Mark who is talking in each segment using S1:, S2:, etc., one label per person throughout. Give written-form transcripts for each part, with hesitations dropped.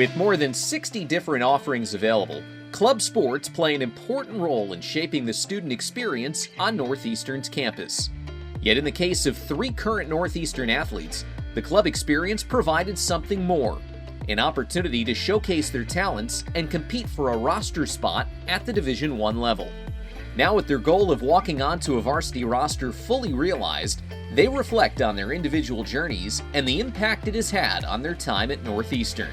S1: With more than 60 different offerings available, club sports play an important role in shaping the student experience on Northeastern's campus. Yet in the case of 3 current Northeastern athletes, the club experience provided something more, an opportunity to showcase their talents and compete for a roster spot at the Division I level. Now with their goal of walking onto a varsity roster fully realized, they reflect on their individual journeys and the impact it has had on their time at Northeastern.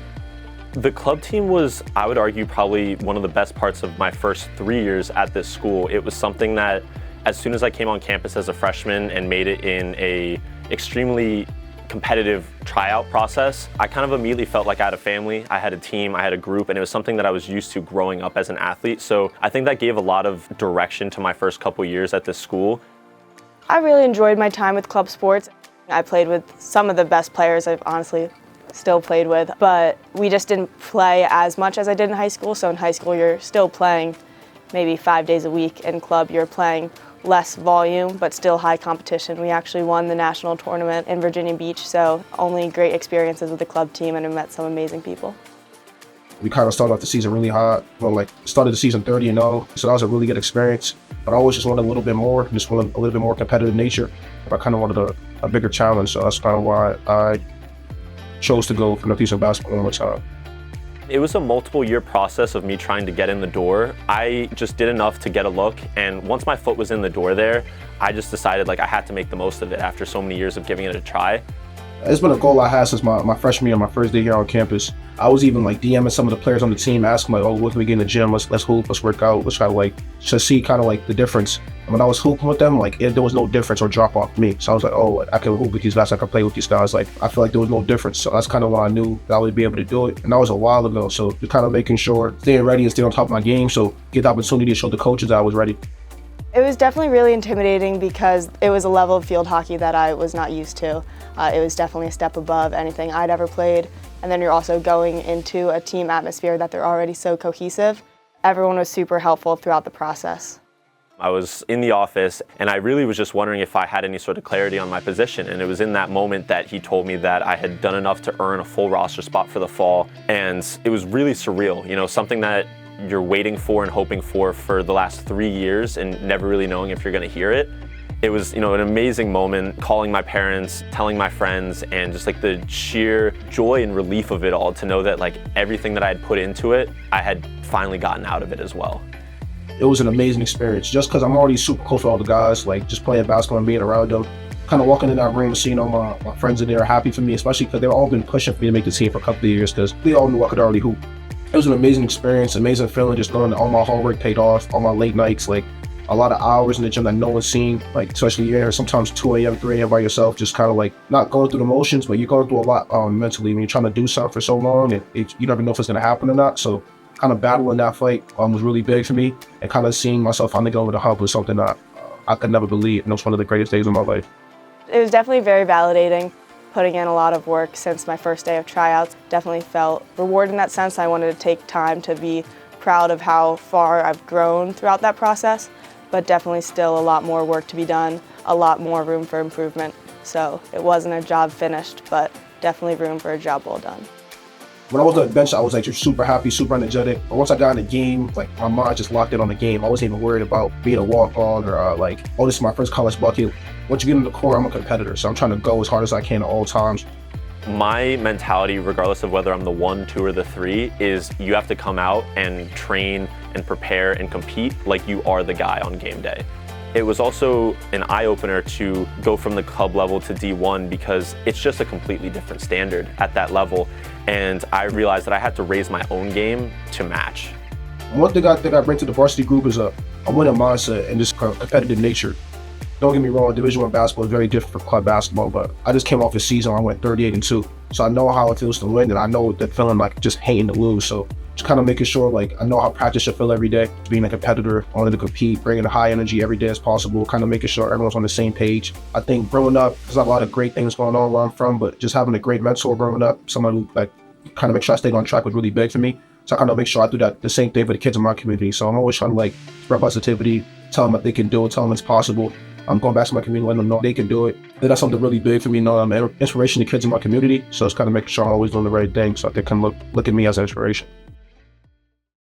S2: The club team was, I would argue, probably one of the best parts of my first 3 years at this school. It was something that as soon as I came on campus as a freshman and made it in a extremely competitive tryout process, I kind of immediately felt like I had a family, I had a team, I had a group, and it was something that I was used to growing up as an athlete. So I think that gave a lot of direction to my first couple years at this school.
S3: I really enjoyed my time with club sports. I played with some of the best players I've honestly still played with, but we just didn't play as much as I did in high school. So in high school, you're still playing maybe 5 days a week. In club, you're playing less volume, but still high competition. We actually won the national tournament in Virginia Beach, so only great experiences with the club team, and I met some amazing people.
S4: We kind of started off the season really hot. Started the season 30-0, so that was a really good experience. But I always just wanted a little bit more, just wanted a little bit more competitive nature. I kind of wanted a bigger challenge, so that's kind of why I chose to go for Northeastern basketball one more time.
S2: It was a multiple year process of me trying to get in the door. I just did enough to get a look, and once my foot was in the door there, I just decided I had to make the most of it after so many years of giving it a try.
S4: It's been a goal I had since my freshman year, my first day here on campus. I was even DMing some of the players on the team, asking oh, what can we get in the gym? Let's hoop, let's work out, let's try to see the difference. And when I was hooping with them, there was no difference or drop off for me. So I was oh, I can hoop with these guys, I can play with these guys. I feel like there was no difference. So that's kind of when I knew that I would be able to do it. And that was a while ago. So just kind of making sure, staying ready and staying on top of my game. So get the opportunity to show the coaches that I was ready.
S3: It was definitely really intimidating because it was a level of field hockey that I was not used to. It was definitely a step above anything I'd ever played. And then you're also going into a team atmosphere that they're already so cohesive. Everyone was super helpful throughout the process.
S2: I was in the office and I really was just wondering if I had any sort of clarity on my position. And it was in that moment that he told me that I had done enough to earn a full roster spot for the fall. And it was really surreal, something that you're waiting for and hoping for the last 3 years and never really knowing if you're going to hear it. It was, an amazing moment, calling my parents, telling my friends, and just the sheer joy and relief of it all to know that everything that I had put into it, I had finally gotten out of it as well.
S4: It was an amazing experience just because I'm already super close with all the guys, just playing basketball and being around them. Kind of walking in that room and seeing all my friends in there happy for me, especially because they've all been pushing for me to make the team for a couple of years because they all knew I could already hoop. It was an amazing experience, amazing feeling, just knowing that all my hard work paid off, all my late nights, a lot of hours in the gym that no one's seen, especially you're here sometimes 2 a.m., 3 a.m. by yourself, just kind of not going through the motions, but you're going through a lot mentally when you're trying to do something for so long and you never know if it's going to happen or not. So kind of battling that fight was really big for me, and kind of seeing myself finally go over the hump was something that I could never believe, and it was one of the greatest days of my life.
S3: It was definitely very validating. Putting in a lot of work since my first day of tryouts. Definitely felt rewarded in that sense. I wanted to take time to be proud of how far I've grown throughout that process, but definitely still a lot more work to be done, a lot more room for improvement. So it wasn't a job finished, but definitely room for a job well done.
S4: When I was on the bench, I was just super happy, super energetic. But once I got in the game, my mind just locked in on the game. I wasn't even worried about being a walk-on or oh, this is my first college bucket. Once you get in the court, I'm a competitor, so I'm trying to go as hard as I can at all times.
S2: My mentality, regardless of whether I'm the 1, 2, or the 3, is you have to come out and train and prepare and compete like you are the guy on game day. It was also an eye-opener to go from the club level to D1 because it's just a completely different standard at that level. And I realized that I had to raise my own game to match.
S4: One thing I think I bring to the varsity group is a winning mindset and just competitive nature. Don't get me wrong, Division I basketball is very different from club basketball, but I just came off a season where I went 38-2. So I know how it feels to win, and I know that feeling just hating to lose. So just kind of making sure I know how practice should feel every day, being a competitor, wanting to compete, bringing a high energy every day as possible, kind of making sure everyone's on the same page. I think growing up, there's a lot of great things going on where I'm from, but just having a great mentor growing up, someone who kind of make sure I stayed on track was really big for me. So I kind of make sure I do the same thing for the kids in my community. So I'm always trying to spread positivity, tell them that they can do it, tell them it's possible. I'm going back to my community, letting them know they can do it. And that's something really big for me. I'm an inspiration to kids in my community. So it's kind of making sure I'm always doing the right thing so they can look at me as an inspiration.